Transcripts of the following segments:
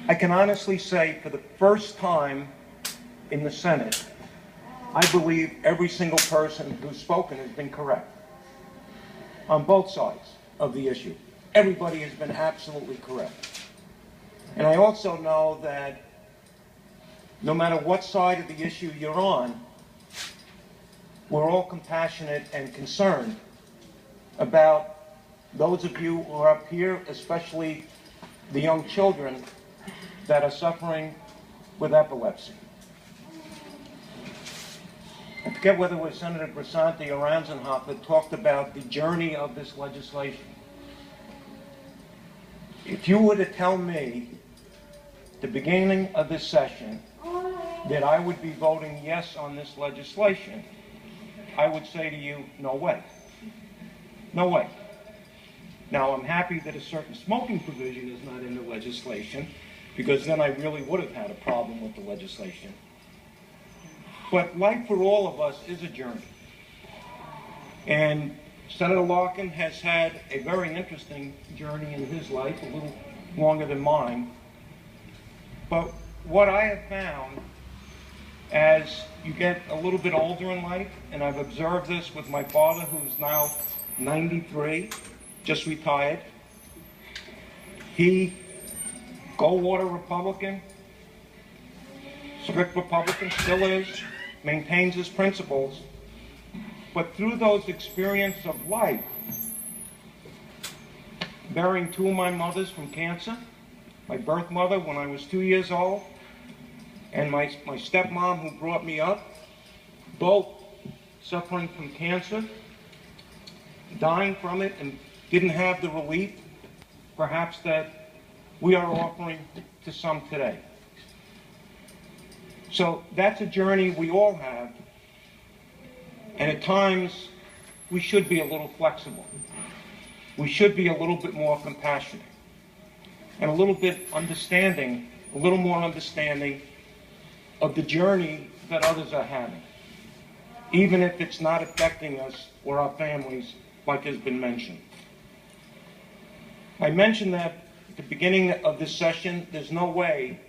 I can honestly say for the first time in the Senate, I believe every single person who's spoken has been correct on both sides of the issue. Everybody has been absolutely correct. And I also know that no matter what side of the issue you're on, we're all compassionate and concerned about those of you who are up here, especially the young children that are suffering with epilepsy. I forget whether it was Senator Grisanti or Ranzenhoff that talked about the journey of this legislation. If you were to tell me at the beginning of this session that I would be voting yes on this legislation, I would say to you, no way. No way. Now, I'm happy that a certain smoking provision is not in the legislation, because then I really would have had a problem with the legislation. But life for all of us is a journey. And Senator Larkin has had a very interesting journey in his life, a little longer than mine. But what I have found as you get a little bit older in life, and I've observed this with my father, who's now 93, just retired. He, Goldwater Republican, strict Republican, still is, maintains his principles. But through those experiences of life, burying two of my mothers from cancer, my birth mother when I was 2 years old, and my stepmom who brought me up, both suffering from cancer, dying from it, and didn't have the relief, perhaps, that we are offering to some today. So that's a journey we all have, and at times we should be a little flexible. We should be a little bit more compassionate and a little bit understanding, a little more understanding of the journey that others are having, even if it's not affecting us or our families, like has been mentioned. I mentioned that at the beginning of this session, there's no way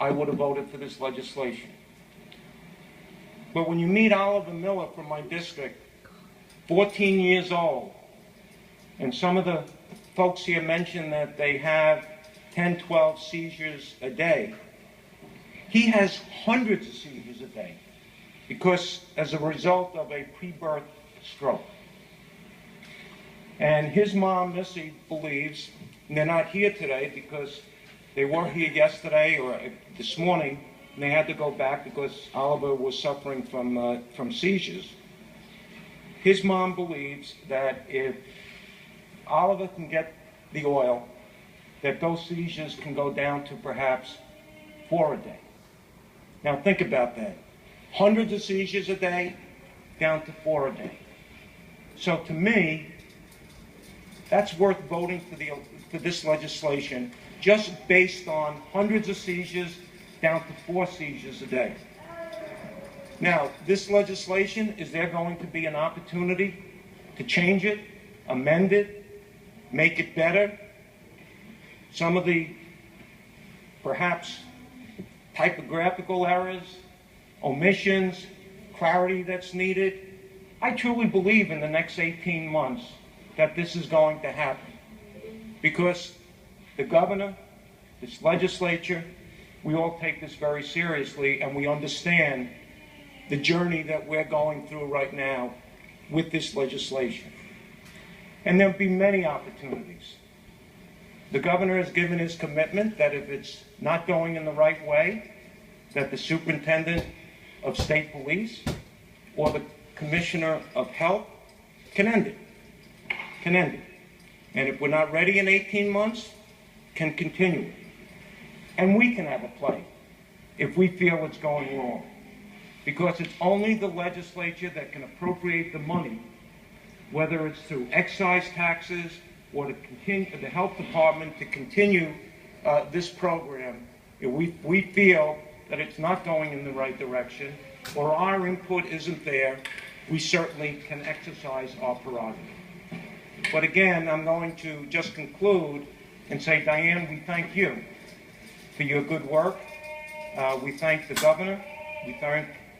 I would have voted for this legislation. But when you meet Oliver Miller from my district, 14 years old, and some of the folks here mentioned that they have 10, 12 seizures a day. He has hundreds of seizures a day because as a result of a pre-birth stroke. And his mom, Missy, believes, and they're not here today because they were here yesterday or this morning, and they had to go back because Oliver was suffering from seizures. His mom believes that if Oliver can get the oil, that those seizures can go down to perhaps 4 a day. Now think about that. Hundreds of seizures a day, down to 4 a day. So to me, that's worth voting for this legislation, just based on hundreds of seizures down to 4 seizures a day. Now, this legislation, is there going to be an opportunity to change it, amend it, make it better? Some of the, perhaps, typographical errors, omissions, clarity that's needed. I truly believe in the next 18 months that this is going to happen, because the governor, this legislature, we all take this very seriously, and we understand the journey that we're going through right now with this legislation. And there'll be many opportunities. The governor has given his commitment that if it's not going in the right way, that the superintendent of state police or the commissioner of health can end it. Can end it. And if we're not ready in 18 months, can continue it. And we can have a play if we feel it's going wrong. Because it's only the legislature that can appropriate the money, whether it's through excise taxes or the health department to continue this program. If we feel that it's not going in the right direction or our input isn't there, we certainly can exercise our prerogative. But again, I'm going to just conclude and say, Diane, we thank you for your good work. We thank the governor. We thank